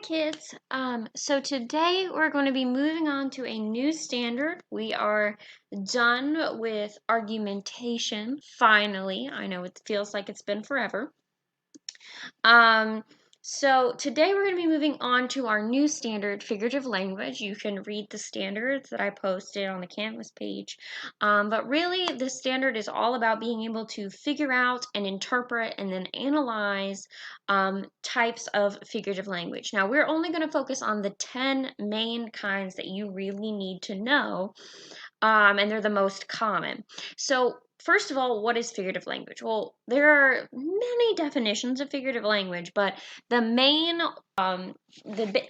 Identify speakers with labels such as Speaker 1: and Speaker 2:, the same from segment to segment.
Speaker 1: kids. So today we're going to be moving on to a new standard. We are done with argumentation, finally. I know it feels like it's been forever. So today we're going to be moving on to our new standard, figurative language. You can read the standards that I posted on the Canvas page. But really, this standard is all about being able to figure out and interpret and then analyze types of figurative language. Now, we're only going to focus on the 10 main kinds that you really need to know, and they're the most common. So first of all, what is figurative language? Well, there are many definitions of figurative language, but the main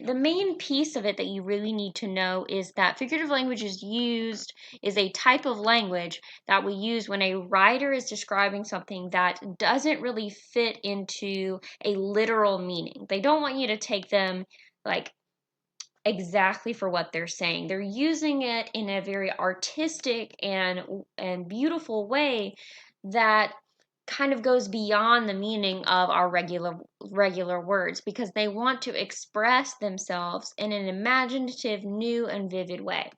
Speaker 1: main piece of it that you really need to know is that figurative language is a type of language that we use when a writer is describing something that doesn't really fit into a literal meaning. They don't want you to take them like exactly for what they're saying. They're using it in a very artistic and beautiful way that kind of goes beyond the meaning of our regular words, because they want to express themselves in an imaginative, new and vivid way.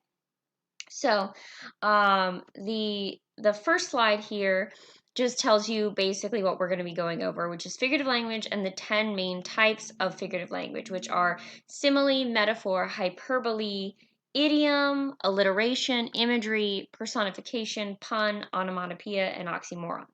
Speaker 1: So the first slide here just tells you basically what we're going to be going over, which is figurative language and the 10 main types of figurative language, which are simile, metaphor, hyperbole, idiom, alliteration, imagery, personification, pun, onomatopoeia, and oxymoron.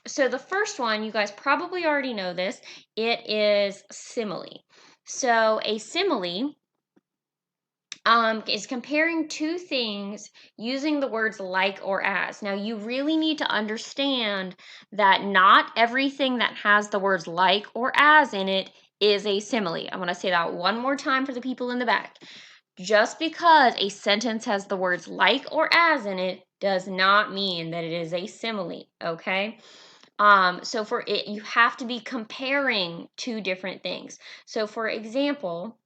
Speaker 1: So the first one, you guys probably already know this, it is simile. So a simile is comparing two things using the words like or as. Now, you really need to understand that not everything that has the words like or as in it is a simile. I'm going to say that one more time for the people in the back. Just because a sentence has the words like or as in it does not mean that it is a simile, okay? So for it, you have to be comparing two different things. So for example,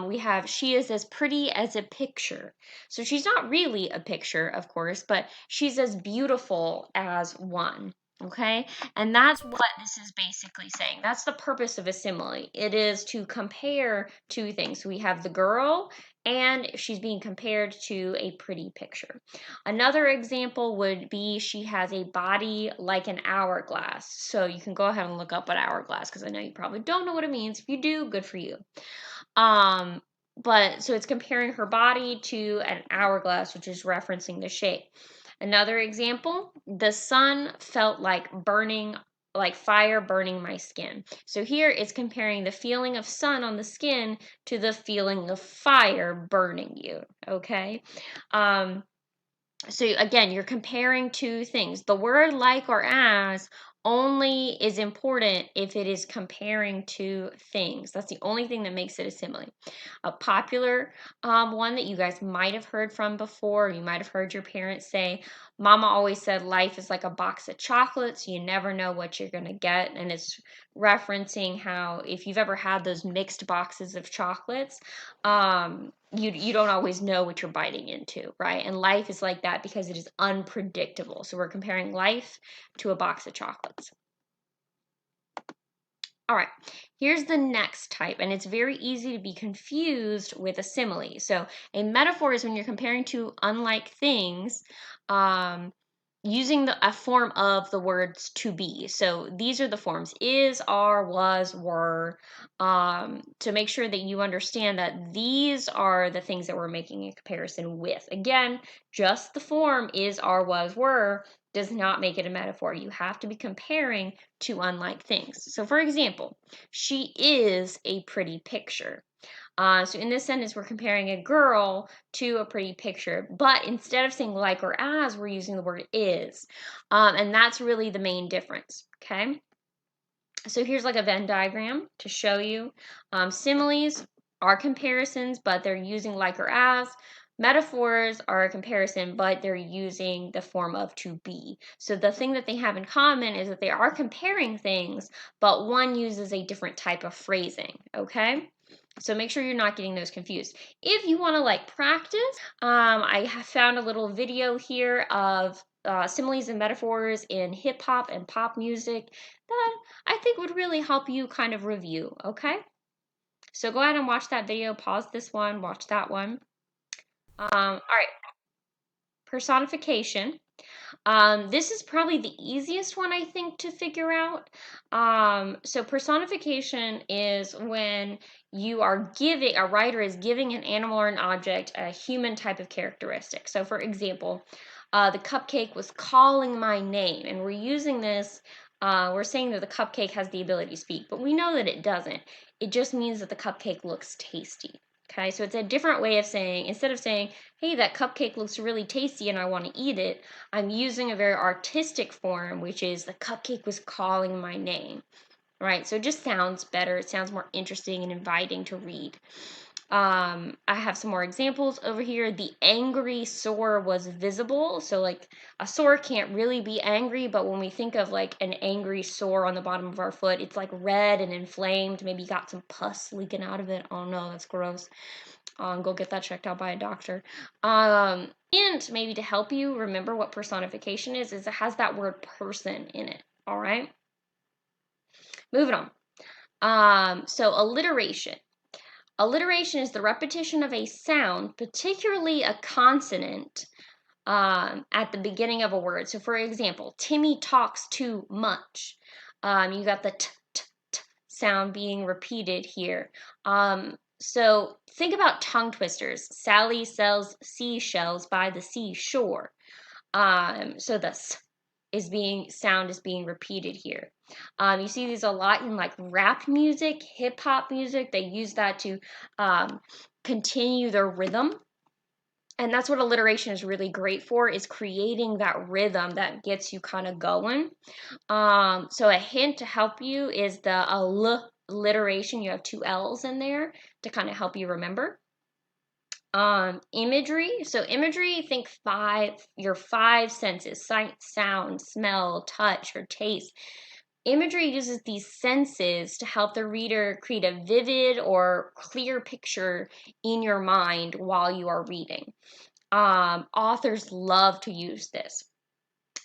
Speaker 1: we have she is as pretty as a picture. So she's not really a picture, of course, but she's as beautiful as one. Okay, and that's what this is basically saying. That's the purpose of a simile. It is to compare two things. We have the girl, and she's being compared to a pretty picture. Another example would be she has a body like an hourglass. So you can go ahead and look up an hourglass, because I know you probably don't know what it means. If you do, good for you. But so it's comparing her body to an hourglass, which is referencing the shape. Another example, the sun felt like fire burning my skin. So here it's comparing the feeling of sun on the skin to the feeling of fire burning you, okay? So again, you're comparing two things. The word like or as only is important if it is comparing two things. That's the only thing that makes it a simile. A popular one that you guys might have heard from before, you might have heard your parents say, Mama always said life is like a box of chocolates. You never know what you're going to get. And it's referencing how if you've ever had those mixed boxes of chocolates, you don't always know what you're biting into, right? And life is like that because it is unpredictable. So we're comparing life to a box of chocolates. All right, here's the next type, and it's very easy to be confused with a simile. So a metaphor is when you're comparing two unlike things, using a form of the words to be. So these are the forms: is, are, was, were, to make sure that you understand that these are the things that we're making a comparison with. Again, just the form is, are, was, were does not make it a metaphor. You have to be comparing two unlike things. So for example, she is a pretty picture. So in this sentence, we're comparing a girl to a pretty picture, but instead of saying like or as, we're using the word is. And that's really the main difference, okay? So here's like a Venn diagram to show you. Similes are comparisons, but they're using like or as. Metaphors are a comparison, but they're using the form of to be. So the thing that they have in common is that they are comparing things, but one uses a different type of phrasing, okay? So make sure you're not getting those confused. If you want to like practice, I have found a little video here of similes and metaphors in hip hop and pop music that I think would really help you kind of review, okay? So go ahead and watch that video, pause this one, watch that one. All right, personification. This is probably the easiest one, I think, to figure out. So personification is when you are giving, a writer is giving an animal or an object a human type of characteristic. So for example, the cupcake was calling my name, and we're using this, we're saying that the cupcake has the ability to speak, but we know that it doesn't. It just means that the cupcake looks tasty. Okay, so it's a different way of saying, instead of saying, hey, that cupcake looks really tasty and I want to eat it, I'm using a very artistic form, which is the cupcake was calling my name, right? So it just sounds better. It sounds more interesting and inviting to read. I have some more examples over here. The angry sore was visible. So like a sore can't really be angry, but when we think of like an angry sore on the bottom of our foot, it's like red and inflamed. Maybe you got some pus leaking out of it. Oh no, that's gross. Go get that checked out by a doctor. And maybe to help you remember what personification is it has that word person in it. All right. Moving on. So alliteration. Alliteration is the repetition of a sound, particularly a consonant, at the beginning of a word. So, for example, Timmy talks too much. You got the t sound being repeated here. So, think about tongue twisters. Sally sells seashells by the seashore. So the sound is being repeated here. You see these a lot in like rap music, hip hop music. They use that to continue their rhythm. And that's what alliteration is really great for, is creating that rhythm that gets you kind of going. So a hint to help you is the alliteration. You have two L's in there to kind of help you remember. Imagery. So imagery, think your five senses: sight, sound, smell, touch, or taste. Imagery uses these senses to help the reader create a vivid or clear picture in your mind while you are reading. Authors love to use this.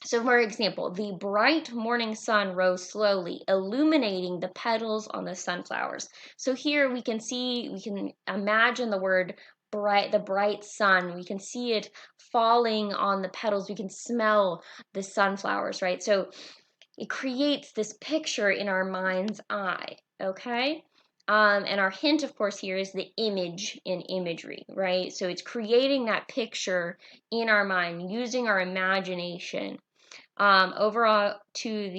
Speaker 1: So, for example, the bright morning sun rose slowly, illuminating the petals on the sunflowers. So here we can imagine the word bright, the bright sun. We can see it falling on the petals. We can smell the sunflowers, right? So it creates this picture in our mind's eye, okay? And our hint, of course, here is the image in imagery, right? So it's creating that picture in our mind using our imagination. Overall, to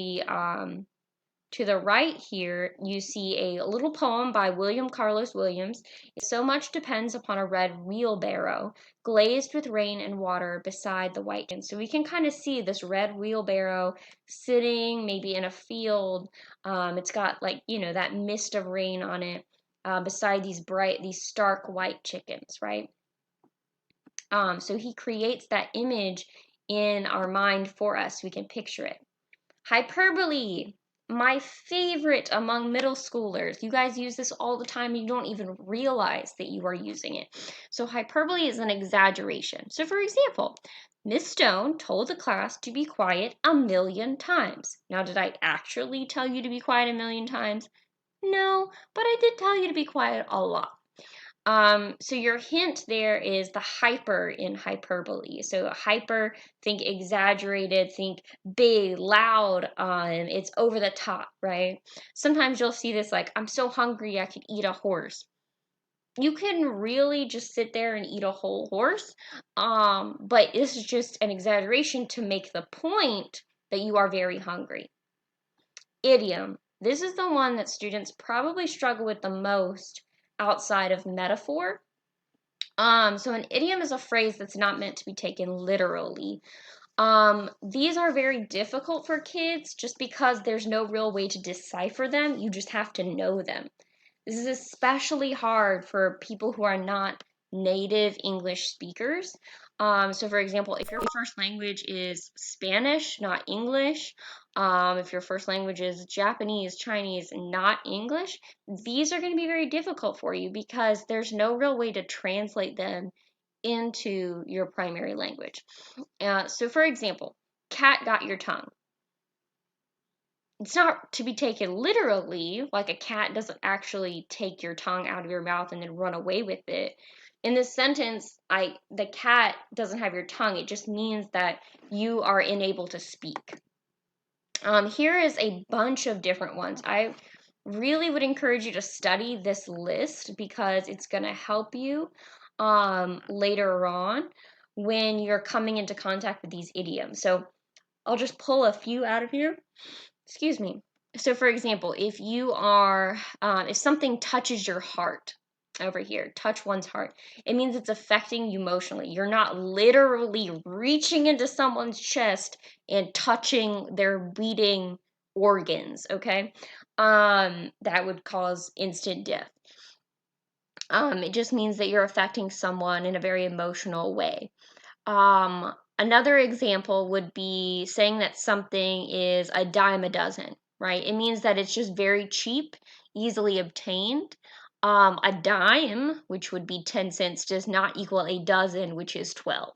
Speaker 1: the right here, you see a little poem by William Carlos Williams. So much depends upon a red wheelbarrow glazed with rain and water beside the white. And so we can kind of see this red wheelbarrow sitting maybe in a field. It's got like, that mist of rain on it beside these stark white chickens, right? So he creates that image in our mind for us. We can picture it. Hyperbole, my favorite among middle schoolers. You guys use this all the time. You don't even realize that you are using it. So hyperbole is an exaggeration. So for example, Miss Stone told the class to be quiet 1,000,000 times. Now, did I actually tell you to be quiet 1,000,000 times? No, but I did tell you to be quiet a lot. So your hint there is the hyper in hyperbole. So hyper, think exaggerated, think big, loud, it's over the top, right? Sometimes you'll see this like, I'm so hungry I could eat a horse. You can really just sit there and eat a whole horse, but this is just an exaggeration to make the point that you are very hungry. Idiom. This is the one that students probably struggle with the most outside of metaphor. So an idiom is a phrase that's not meant to be taken literally. These are very difficult for kids just because there's no real way to decipher them. You just have to know them. This is especially hard for people who are not native English speakers. So for example, if your first language is Spanish, not English, if your first language is Japanese, Chinese, not English, these are going to be very difficult for you because there's no real way to translate them into your primary language. So for example, cat got your tongue. It's not to be taken literally, like a cat doesn't actually take your tongue out of your mouth and then run away with it. In this sentence, the cat doesn't have your tongue. It just means that you are unable to speak. Here is a bunch of different ones. I really would encourage you to study this list because it's going to help you later on when you're coming into contact with these idioms. So I'll just pull a few out of here. Excuse me. So for example, if you are, if something touches your heart over here, touch one's heart, it means it's affecting you emotionally. You're not literally reaching into someone's chest and touching their beating organs, okay? That would cause instant death. It just means that you're affecting someone in a very emotional way. Another example would be saying that something is a dime a dozen, right? It means that it's just very cheap, easily obtained. A dime, which would be 10 cents, does not equal a dozen, which is 12.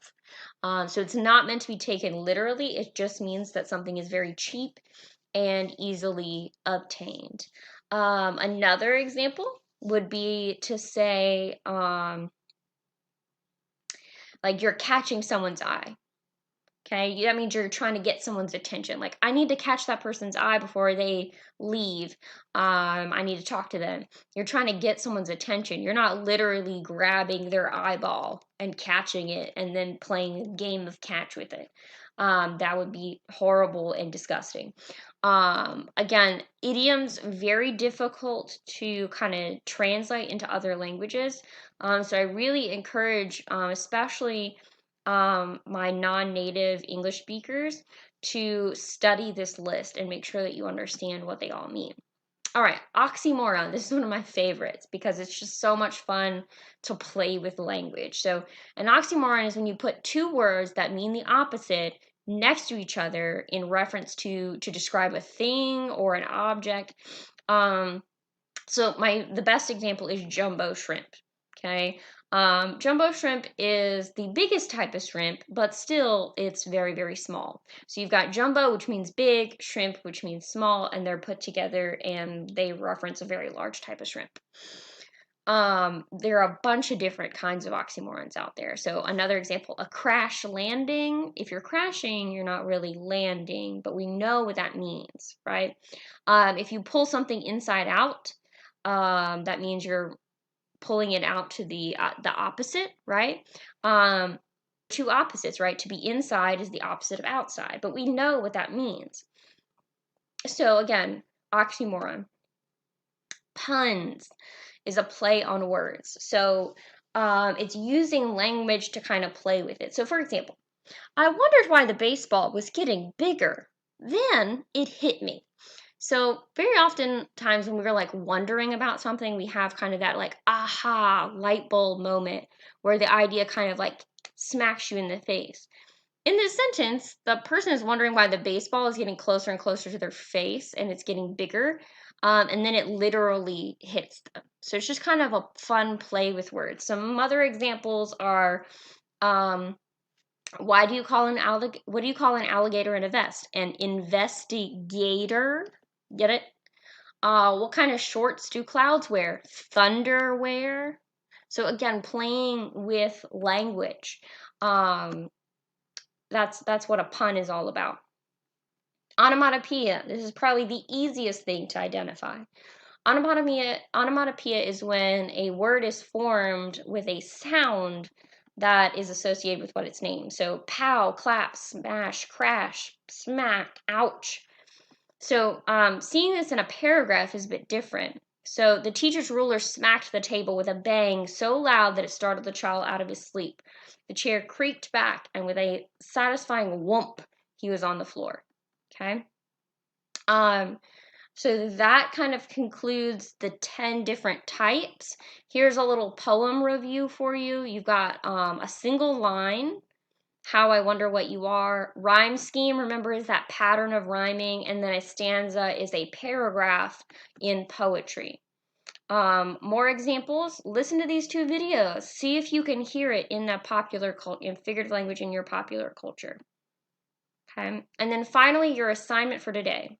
Speaker 1: So it's not meant to be taken literally. It just means that something is very cheap and easily obtained. Another example would be to say, like you're catching someone's eye. Okay, that means you're trying to get someone's attention. Like, I need to catch that person's eye before they leave. I need to talk to them. You're trying to get someone's attention. You're not literally grabbing their eyeball and catching it and then playing a game of catch with it. That would be horrible and disgusting. Again, idioms very difficult to kind of translate into other languages. So I really encourage, especially my non-native English speakers, to study this list and make sure that you understand what they all mean. All right, oxymoron. This is one of my favorites because it's just so much fun to play with language. So an oxymoron is when you put two words that mean the opposite next to each other in reference to describe a thing or an object. So the best example is jumbo shrimp. Okay, jumbo shrimp is the biggest type of shrimp, but still it's very, very small. So you've got jumbo, which means big, shrimp, which means small, and they're put together and they reference a very large type of shrimp. There are a bunch of different kinds of oxymorons out there. So another example, a crash landing. If you're crashing, you're not really landing, but we know what that means, right? If you pull something inside out, that means you're pulling it out to the opposite, right? Two opposites, right? To be inside is the opposite of outside, but we know what that means. So again, oxymoron. Puns is a play on words. So it's using language to kind of play with it. So for example, I wondered why the baseball was getting bigger. Then it hit me. So very often times when we're like wondering about something, we have kind of that like aha light bulb moment where the idea kind of like smacks you in the face. In this sentence, the person is wondering why the baseball is getting closer and closer to their face and it's getting bigger. And then it literally hits them. So it's just kind of a fun play with words. Some other examples are, what do you call an alligator in a vest? An investigator. Get it? What kind of shorts do clouds wear? Thunder wear. So again, playing with language. That's what a pun is all about. Onomatopoeia. This is probably the easiest thing to identify. Onomatopoeia is when a word is formed with a sound that is associated with what it's named. So pow, clap, smash, crash, smack, ouch. So seeing this in a paragraph is a bit different. So the teacher's ruler smacked the table with a bang so loud that it startled the child out of his sleep. The chair creaked back, and with a satisfying whoomp, he was on the floor. Okay? So that kind of concludes the 10 different types. Here's a little poem review for you. You've got a single line, how I wonder what you are. Rhyme scheme, remember, is that pattern of rhyming, and then a stanza is a paragraph in poetry. More examples, listen to these two videos. See if you can hear it in figurative language in your popular culture. Okay, and then finally, your assignment for today.